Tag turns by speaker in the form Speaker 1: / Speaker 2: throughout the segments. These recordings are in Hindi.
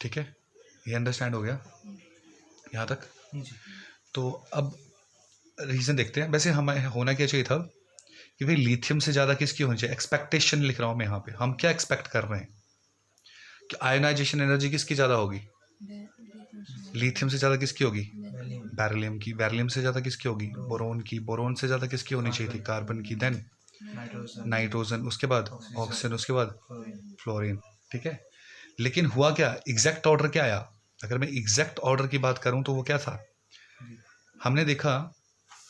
Speaker 1: ठीक है, ये अंडरस्टैंड हो गया यहाँ तक? तो अब रीज़न देखते हैं। वैसे हमें होना क्या चाहिए था कि भाई लिथियम से ज़्यादा किसकी होनी चाहिए, एक्सपेक्टेशन लिख रहा हूँ मैं यहाँ पे, हम क्या एक्सपेक्ट कर रहे हैं कि आयोनाइजेशन एनर्जी किसकी ज़्यादा होगी, लिथियम से ज़्यादा किसकी होगी, बेरिलियम की। बेरिलियम से ज़्यादा किसकी होगी, बोरोन की। बोरोन से ज़्यादा किसकी होनी चाहिए थी, कार्बन की। देन नाइट्रोजन, उसके बाद ऑक्सीजन, उसके बाद फ्लोरीन। ठीक है, लेकिन हुआ क्या, एग्जैक्ट ऑर्डर क्या आया? अगर मैं एग्जैक्ट ऑर्डर की बात करूं तो वो क्या था, हमने देखा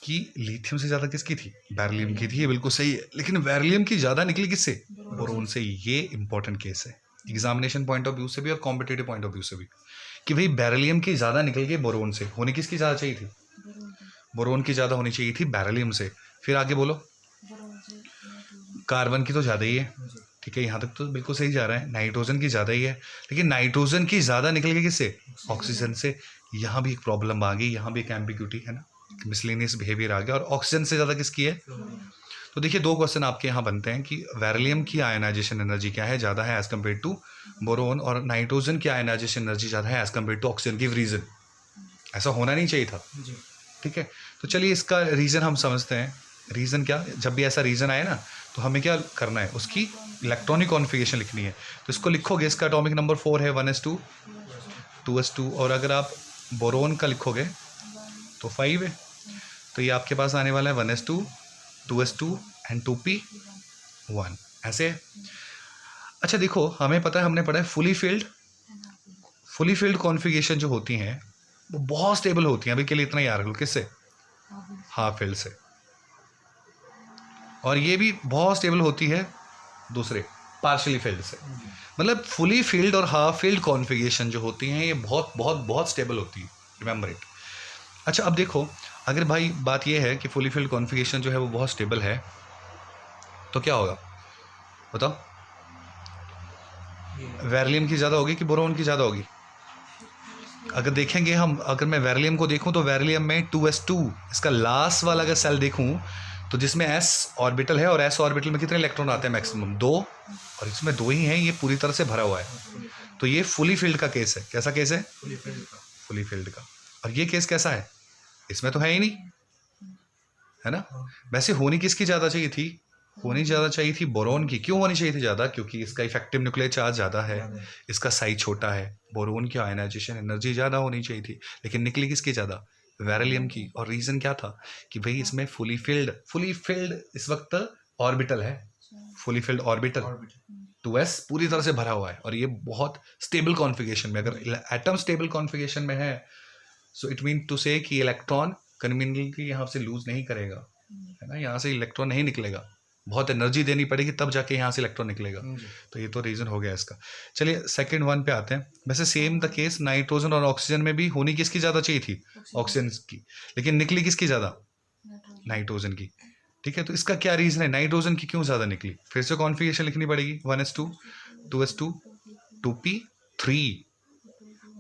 Speaker 1: कि लिथियम से ज़्यादा किसकी थी, बेरिलियम की थी, ये बिल्कुल सही है। लेकिन बेरिलियम की ज़्यादा निकली किससे, बोरोन से। ये इंपॉर्टेंट केस है एग्जामिनेशन पॉइंट ऑफ व्यू से भी और कॉम्पिटेटिव पॉइंट ऑफ व्यू से भी, कि भाई बेरिलियम की ज़्यादा निकल गई बोरोन से, होनी किसकी ज़्यादा चाहिए थी, बोरोन की ज़्यादा होनी चाहिए थी बेरिलियम से। फिर आगे बोलो, कार्बन की तो ज़्यादा ही है, ठीक है, यहाँ तक तो बिल्कुल सही जा रहा है। नाइट्रोजन की ज़्यादा ही है, लेकिन नाइट्रोजन की ज़्यादा निकल गई किससे, ऑक्सीजन से। यहाँ भी एक प्रॉब्लम आ गई, यहाँ भी एक एम्बिग्यूटी है ना, मिसलेनियस बिहेवियर आ गया। और ऑक्सीजन से ज़्यादा किसकी है? तो देखिए, दो क्वेश्चन आपके यहाँ बनते हैं कि बेरिलियम की आयनाइजेशन एनर्जी क्या है, ज़्यादा है एज कम्पेयर टू बोरोन, और नाइट्रोजन की आयनाइजेशन एनर्जी ज़्यादा है as compared to oxygen. Give reason. ऐसा होना नहीं चाहिए था, ठीक है। तो चलिए इसका रीज़न हम समझते हैं। रीज़न क्या, जब भी ऐसा रीज़न आए ना तो हमें क्या करना है, उसकी इलेक्ट्रॉनिक कॉन्फ़िगरेशन लिखनी है। तो इसको लिखोगे, इसका एटॉमिक नंबर 4 है, 1s2 2s2, और अगर आप बोरोन का लिखोगे तो 5 है। तो ये आपके पास आने वाला है 1s2 2s2 एंड 2p1, ऐसे है। अच्छा देखो, हमें पता है, हमने पढ़ा है फुली फिल्ड कॉन्फ़िगरेशन जो होती हैं वो बहुत स्टेबल होती हैं। अभी के लिए इतना याद रखो, किससे, हाफ फिल्ड से। और ये भी बहुत स्टेबल होती है दूसरे पार्शियली फिल्ड से। मतलब फुली फिल्ड और हाफ फिल्ड कॉन्फ़िगरेशन जो होती हैं ये बहुत बहुत बहुत स्टेबल होती है, रिमेंबर इट। अच्छा अब देखो, अगर भाई बात ये है कि फुली फिल्ड कॉन्फ़िगरेशन जो है वो बहुत स्टेबल है, तो क्या होगा बताओ, बेरिलियम की ज़्यादा होगी कि बोरोन की ज़्यादा होगी? अगर देखेंगे हम, अगर मैं बेरिलियम को देखूं तो बेरिलियम में 2s2, इसका लास्ट वाला अगर सेल देखूं तो जिसमें s ऑर्बिटल है, और s ऑर्बिटल में कितने इलेक्ट्रॉन आते हैं, मैक्सिमम 2, और इसमें 2 ही हैं, ये पूरी तरह से भरा हुआ है। तो ये फुली फिल्ड का केस है। कैसा केस है, फुली फिल्ड का। और ये केस कैसा है, इसमें तो है ही नहीं, है ना। वैसे होनी किसकी ज़्यादा चाहिए थी, होनी ज़्यादा चाहिए थी बोरोन की। क्यों होनी चाहिए थी ज़्यादा, क्योंकि इसका इफेक्टिव न्यूक्लियर चार्ज ज़्यादा है, इसका साइज छोटा है। बोरोन की आयनाइजेशन एनर्जी ज़्यादा होनी चाहिए थी, लेकिन निकली किसकी ज़्यादा, बेरिलियम की। और रीज़न क्या था कि भाई इसमें फुली फिल्ड इस वक्त ऑर्बिटल है, फुली फिल्ड ऑर्बिटल 2s पूरी तरह से भरा हुआ है, और ये बहुत स्टेबल कॉन्फ़िगरेशन में। अगर एटम स्टेबल कॉन्फ़िगरेशन में है, सो इट मीन टू से कि इलेक्ट्रॉन कन्वीनियंटली यहाँ से लूज नहीं करेगा, है ना, यहाँ से इलेक्ट्रॉन नहीं निकलेगा, बहुत एनर्जी देनी पड़ेगी तब जाके यहाँ से इलेक्ट्रॉन निकलेगा। तो ये तो रीज़न हो गया इसका। चलिए सेकंड वन पे आते हैं। वैसे सेम द केस नाइट्रोजन और ऑक्सीजन में भी होनी किसकी ज़्यादा चाहिए थी, ऑक्सीजन की, लेकिन निकली किसकी ज़्यादा, नाइट्रोजन की। ठीक है, तो इसका क्या रीज़न है, नाइट्रोजन की क्यों ज़्यादा निकली? फिर से कॉन्फ़िगरेशन लिखनी पड़ेगी, 1s2 2s2 2p3।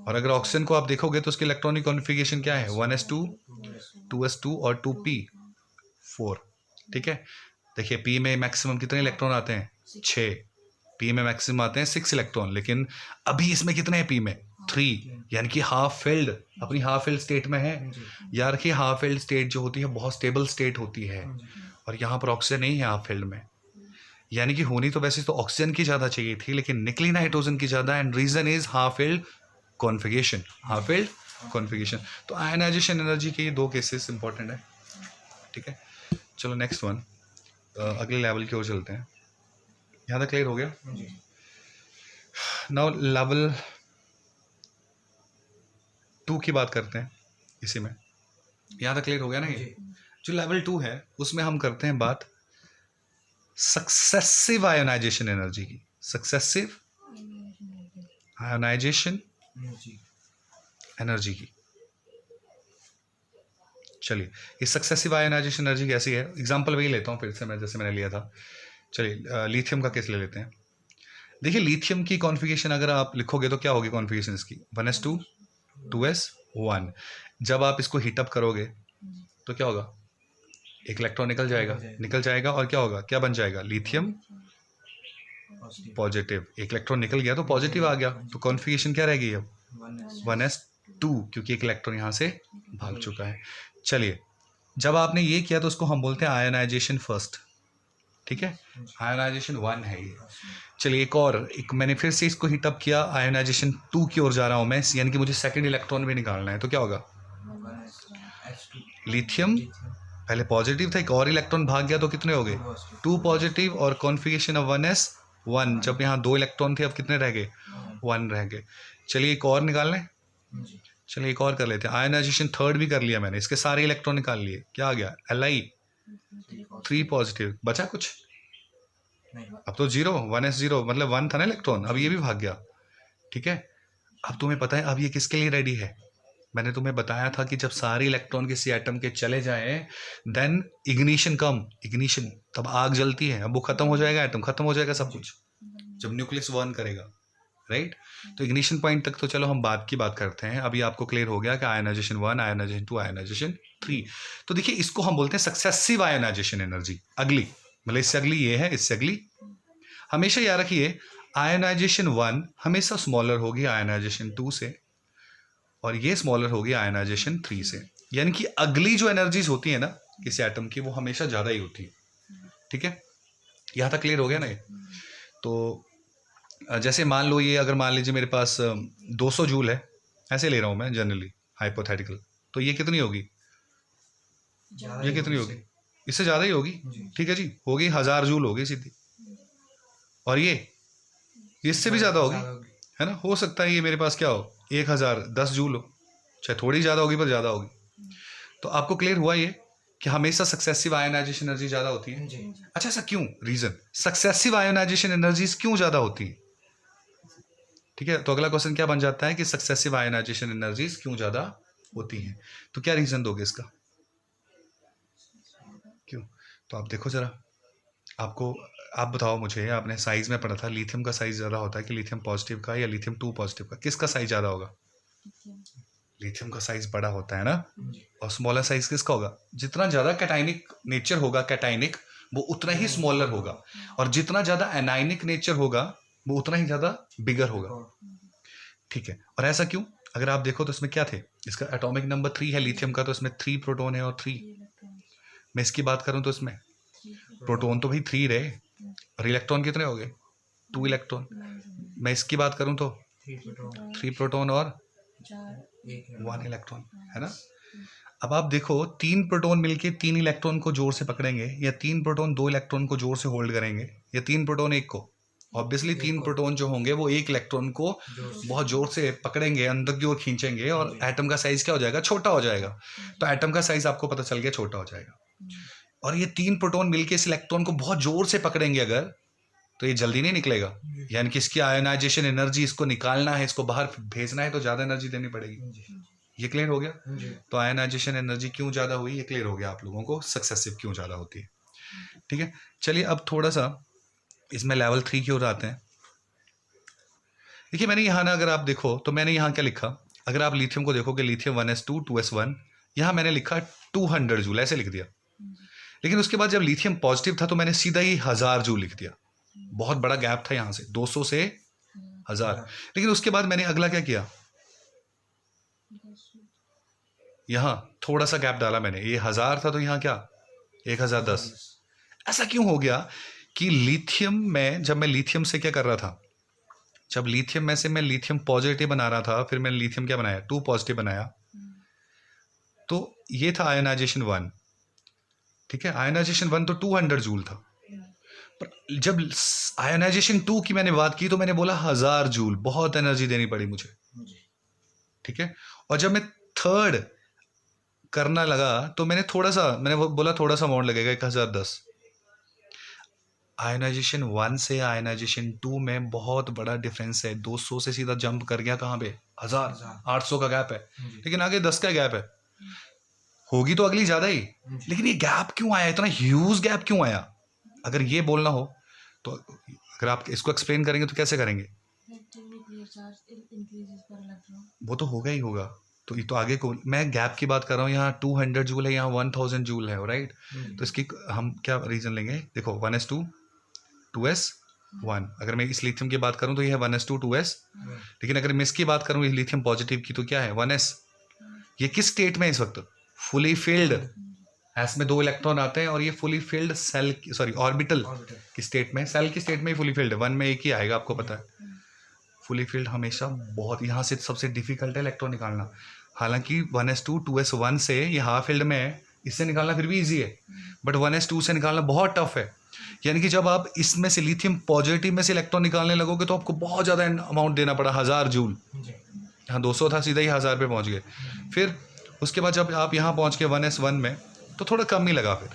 Speaker 1: और अगर ऑक्सीजन को आप देखोगे तो उसकी इलेक्ट्रॉनिक कॉन्फ़िगरेशन क्या है, 1s2 2s2 और 2p4। ठीक है, देखिए पी में मैक्सिमम कितने इलेक्ट्रॉन आते हैं, 6। पी में मैक्सिमम आते हैं 6 इलेक्ट्रॉन, लेकिन अभी इसमें कितने हैं, पी में 3, यानी कि हाफ फिल्ड, अपनी हाफ फिल्ड स्टेट में है। यार कि हाफ फिल्ड स्टेट जो होती है बहुत स्टेबल स्टेट होती है, और यहाँ पर ऑक्सीजन नहीं है हाफ फिल्ड में, यानी कि होनी तो वैसे तो ऑक्सीजन की ज़्यादा चाहिए थी, लेकिन निकली नाइट्रोजन की ज़्यादा। And reason is half filled configuration, half filled configuration. तो आयनाइजेशन एनर्जी के ये दो केसेस इंपॉर्टेंट है, ठीक है। चलो नेक्स्ट वन, अगले लेवल की ओर चलते हैं। यहाँ तक क्लियर हो गया? नाउ लेवल 2 की बात करते हैं इसी में। यहाँ तक क्लियर हो गया ना? ये जो लेवल 2 है उसमें हम करते हैं बात सक्सेसिव आयोनाइजेशन एनर्जी की। सक्सेसिव आयोनाइजेशन एनर्जी की। चलिए, ये सक्सेसिव आयोनाइजेशन एनर्जी कैसी है, एग्जांपल वही लेता हूँ फिर से मैं, जैसे मैंने लिया था। चलिए लिथियम का केस ले लेते हैं। देखिए लिथियम की कॉन्फ़िगरेशन अगर आप लिखोगे तो क्या होगी कॉन्फ़िगरेशन इसकी, 1s2 2s1। जब आप इसको हीटअप करोगे तो क्या होगा, एक इलेक्ट्रॉन निकल जाएगा, और क्या होगा, क्या बन जाएगा, लिथियम पॉजिटिव, एक इलेक्ट्रॉन निकल गया तो पॉजिटिव आ गया, तो कॉन्फिगरेशन क्या रह गई अब 1s2, क्योंकि एक इलेक्ट्रॉन यहाँ से भाग चुका है। चलिए, जब आपने ये किया तो उसको हम बोलते हैं आयोनाइजेशन फर्स्ट, ठीक है, आयोनाइजेशन 1 है ये। चलिए एक मैंने फिर से इसको हीटअप किया, आयोनाइजेशन 2 की ओर जा रहा हूँ मैं, यानी कि मुझे सेकंड इलेक्ट्रॉन भी निकालना है, तो क्या होगा, लिथियम पहले पॉजिटिव था, एक और इलेक्ट्रॉन भाग गया तो कितने हो गए 2 पॉजिटिव, और कॉन्फिगरेशन ऑफ 1s1, जब यहाँ 2 इलेक्ट्रॉन थे अब कितने रह गए 1 रह गए। चलिए एक और निकाल लें, चलिए एक और कर लेते हैं, आयोनाइजेशन थर्ड भी कर लिया मैंने, इसके सारे इलेक्ट्रॉन निकाल लिए, क्या आ गया Li 3 पॉजिटिव, बचा कुछ अब तो 0, 1s0 मतलब 1 था ना इलेक्ट्रॉन, अब ये भी भाग गया, ठीक है। अब तुम्हें पता है अब ये किसके लिए रेडी है, मैंने तुम्हें बताया था कि जब सारे इलेक्ट्रॉन किसी एटम के चले जाएं देन इग्निशन इग्निशन, तब आग जलती है, अब वो खत्म हो जाएगा, एटम खत्म हो जाएगा सब कुछ, जब न्यूक्लियस बर्न करेगा, राइट। तो इग्निशन पॉइंट तक तो चलो हम बाद की बात करते हैं, अभी आपको क्लियर हो गया कि आयोनाइजेशन 1, आयोनाइजेशन 2, आयोनाइजेशन 3। तो देखिए इसको हम बोलते हैं सक्सेसिव आयोनाइजेशन एनर्जी, अगली मतलब इससे अगली ये है, इससे अगली, हमेशा याद रखिए आयोनाइजेशन 1 हमेशा स्मॉलर होगी आयोनाइजेशन 2 से, और ये स्मॉलर होगी आयोनाइजेशन 3 से, यानी कि अगली जो एनर्जीज होती है ना किसी एटम की वो हमेशा ज़्यादा ही होती है, ठीक है। यहाँ तक क्लियर हो गया ना ये। तो जैसे मान लो ये, अगर मान लीजिए मेरे पास 200 जूल है, ऐसे ले रहा हूँ मैं जनरली हाइपोथेटिकल, तो ये कितनी होगी, ये कितनी होगी, इससे ज़्यादा ही होगी, ठीक है जी, होगी 1000 जूल होगी सीधी, और ये इससे भी ज़्यादा होगी, है ना, हो सकता है ये मेरे पास क्या हो 1010 जूल हो, चाहे थोड़ी ज़्यादा होगी पर ज़्यादा होगी। तो आपको क्लियर हुआ ये कि हमेशा सक्सेसिव आयोनाइजेशन एनर्जी ज़्यादा होती है। अच्छा ऐसा क्यों, रीज़न सक्सेसिव आयोनाइजेशन एनर्जीज क्यों ज़्यादा होती है, ठीक है। तो अगला क्वेश्चन क्या बन जाता है कि सक्सेसिव आयोनाइजेशन एनर्जीज क्यों ज़्यादा होती हैं, तो क्या रीज़न दोगे इसका, क्यों। तो आप देखो ज़रा, आपको आप बताओ मुझे, आपने साइज में पढ़ा था लिथियम का साइज ज़्यादा होता है कि लिथियम पॉजिटिव का, या लिथियम 2 पॉजिटिव का, किसका साइज ज़्यादा होगा, लिथियम का साइज बड़ा होता है ना, और स्मॉलर साइज किसका होगा, जितना ज़्यादा कैटाइनिक नेचर होगा कैटाइनिक वो उतना ही स्मॉलर होगा, और जितना ज़्यादा एनाइनिक नेचर होगा वो उतना ही ज़्यादा बिगर होगा, ठीक है। और ऐसा क्यों, अगर आप देखो तो इसमें क्या थे, इसका एटॉमिक नंबर 3 है लिथियम का, तो इसमें 3 प्रोटॉन है और 3, मैं इसकी बात करूं तो इसमें प्रोटॉन तो भाई 3 रहे, और इलेक्ट्रॉन कितने हो गए 2 इलेक्ट्रॉन, मैं इसकी बात करूं तो 3 प्रोटॉन और 1 इलेक्ट्रॉन, है ना। अब आप देखो 3 प्रोटॉन मिलके 3 इलेक्ट्रॉन को जोर से पकड़ेंगे, या 3 प्रोटॉन 2 इलेक्ट्रॉन को जोर से होल्ड करेंगे, या 3 प्रोटॉन 1 को, ऑब्वियसली 3 प्रोटॉन जो होंगे वो 1 इलेक्ट्रॉन को बहुत जोर से पकड़ेंगे, अंदर की ओर खींचेंगे, और एटम का साइज क्या हो जाएगा, छोटा हो जाएगा। तो एटम का साइज आपको पता चल गया छोटा हो जाएगा, और ये 3 प्रोटॉन मिलके इस इलेक्ट्रॉन को बहुत जोर से पकड़ेंगे अगर, तो ये जल्दी नहीं निकलेगा, यानी कि इसकी आयोनाइजेशन एनर्जी, इसको निकालना है, इसको बाहर भेजना है तो ज़्यादा एनर्जी देनी पड़ेगी, ये क्लियर हो गया। तो आयोनाइजेशन एनर्जी क्यों ज़्यादा हुई ये क्लियर हो गया आप लोगों को, सक्सेसिव क्यों ज़्यादा होती है, ठीक है। चलिए अब थोड़ा सा इसमें लेवल 3 की ओर आते हैं। देखिए मैंने यहाँ ना, अगर आप देखो तो मैंने यहाँ क्या लिखा, अगर आप लिथियम को देखोगे लिथियम 1s2 2s1, यहाँ मैंने लिखा 200 जूल, ऐसे लिख दिया, लेकिन उसके बाद जब लिथियम पॉजिटिव था तो मैंने सीधा ही 1000 जूल लिख दिया, बहुत बड़ा गैप था यहाँ से 200 से 1000, लेकिन उसके बाद मैंने अगला क्या किया, यहाँ थोड़ा सा गैप डाला मैंने, ये 1000 था तो यहाँ क्या 1010। ऐसा क्यों हो गया कि लिथियम में, जब मैं लिथियम से क्या कर रहा था, जब लिथियम में से मैं लिथियम पॉजिटिव बना रहा था, फिर मैंने लिथियम क्या बनाया 2 पॉजिटिव बनाया, तो ये था आयोनाइजेशन 1, ठीक है। आयोनाइजेशन 1 तो 200 जूल था, पर जब आयोनाइजेशन 2 की मैंने बात की तो मैंने बोला 1000 जूल, बहुत एनर्जी देनी पड़ी मुझे, ठीक है। और जब मैं थर्ड करना लगा तो मैंने बोला थोड़ा सा अमाउंट लगेगा 1010। आयोनाइजेशन 1 से आयोनाइजेशन 2 में बहुत बड़ा डिफरेंस है, 200 से सीधा जंप कर गया कहाँ पे 1000, 800 का गैप है, लेकिन आगे 10 का गैप है, होगी तो अगली ज्यादा ही, लेकिन ये गैप क्यों आया, इतना ह्यूज गैप क्यों आया, अगर ये बोलना हो तो, अगर आप इसको एक्सप्लेन करेंगे तो कैसे करेंगे, वो तो होगा ही होगा, तो ये तो आगे को मैं गैप की बात कर रहा हूँ, यहाँ 200 जूल है, यहाँ 1000 जूल है, राइट। तो इसकी हम क्या रीजन लेंगे, देखो 1s2 2s 1। अगर मैं इस लिथियम की बात करूं तो ये है 1s2 2s, लेकिन अगर मैं इसकी बात करूं, ये लिथियम पॉजिटिव की, तो क्या है 1s। ये किस स्टेट में है इस वक्त? Fully filled. एस में 2 इलेक्ट्रॉन आते हैं और ये fully filled shell, sorry orbital की स्टेट में, सेल की स्टेट में ही फुली फिल्ड है। 1 में एक ही आएगा, आपको पता है। फुली फिल्ड हमेशा बहुत, यहाँ से सबसे डिफिकल्ट है इलेक्ट्रॉन निकालना। हालांकि 1s2 2s1 से ये हाफ फिल्ड में है, इससे निकालना फिर भी इजी है, बट 1s2 से निकालना बहुत टफ है। यानी कि जब आप इसमें से लिथियम पॉजिटिव में से इलेक्ट्रॉन निकालने लगोगे तो आपको बहुत ज़्यादा अमाउंट देना पड़ा, 1000 जूल। यहाँ 200 था, सीधा ही 1000 पे पहुँच गए। फिर उसके बाद जब आप यहाँ पहुँच गए 1s1 में तो थोड़ा कम ही लगा। फिर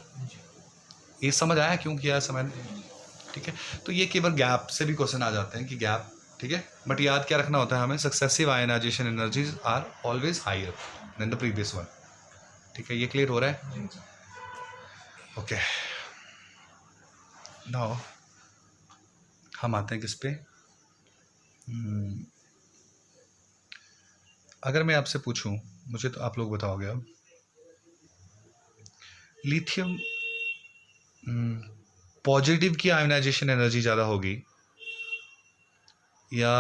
Speaker 1: ये समझ आया क्यों किया समय, ठीक है। तो ये केवल गैप से भी क्वेश्चन आ जाते हैं कि गैप, ठीक है। बट याद क्या रखना होता है हमें, successive ionization energies are always higher than the previous one, ठीक है। ये क्लियर हो रहा है? ओके, नाउ हम आते हैं किस पे। अगर मैं आपसे पूछूं, मुझे तो आप लोग बताओगे अब, लिथियम पॉजिटिव की आयोनाइजेशन एनर्जी ज़्यादा होगी या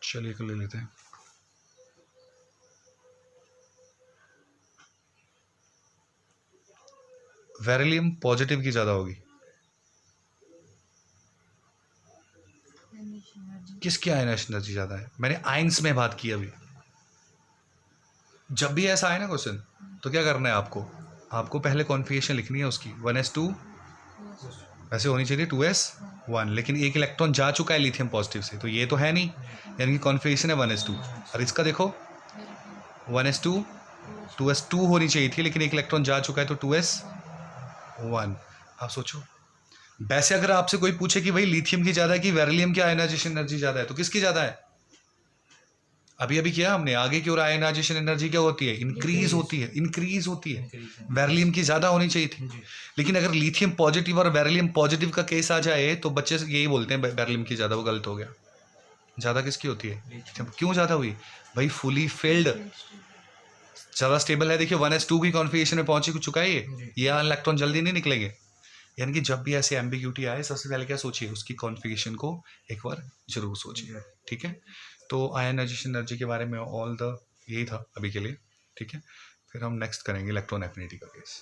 Speaker 1: चलिए कर ले लेते हैं, बेरिलियम पॉजिटिव की ज़्यादा होगी? किसकी आयनाइजेशन एनर्जी ज़्यादा है? मैंने आयंस में बात की अभी। जब भी ऐसा आए ना क्वेश्चन, तो क्या करना है आपको, आपको पहले कॉन्फिगरेशन लिखनी है उसकी। 1s2 वैसे होनी चाहिए 2s1, लेकिन एक इलेक्ट्रॉन जा चुका है लिथियम पॉजिटिव से, तो ये तो है नहीं, यानी कि कॉन्फिगरेशन है 1s2। और इसका देखो 1s2 2s2 होनी चाहिए थी, लेकिन एक इलेक्ट्रॉन जा चुका है तो 2s1। आप सोचो, वैसे अगर आपसे कोई पूछे कि भाई लिथियम की ज़्यादा है कि बेरिलियम की आयनाइजेशन एनर्जी ज़्यादा है, तो किसकी ज़्यादा है? अभी अभी किया हमने, आगे की ओर आयनाइजेशन एनर्जी क्या होती है? इंक्रीज होती है, इंक्रीज होती है। बेरिलियम की ज़्यादा होनी चाहिए थी, लेकिन अगर लिथियम पॉजिटिव और बेरिलियम पॉजिटिव का केस आ जाए तो बच्चे यही बोलते हैं बेरिलियम की ज़्यादा, वो गलत हो गया। ज़्यादा किसकी होती है? क्यों ज़्यादा हुई भाई? फुली फिल्ड, ज़्यादा स्टेबल है। देखिए 1s2 की कॉन्फिगरेशन में पहुंच चुका है ये इलेक्ट्रॉन जल्दी नहीं निकलेंगे। यानी कि जब भी ऐसे एम्बिग्यूटी आए, सबसे पहले क्या सोचिए, उसकी कॉन्फिगरेशन को एक बार जरूर सोचिए, ठीक है। तो आयनाइजेशन एनर्जी के बारे में ऑल द यही था अभी के लिए, ठीक है। फिर हम नेक्स्ट करेंगे इलेक्ट्रॉन एफिनिटी का केस।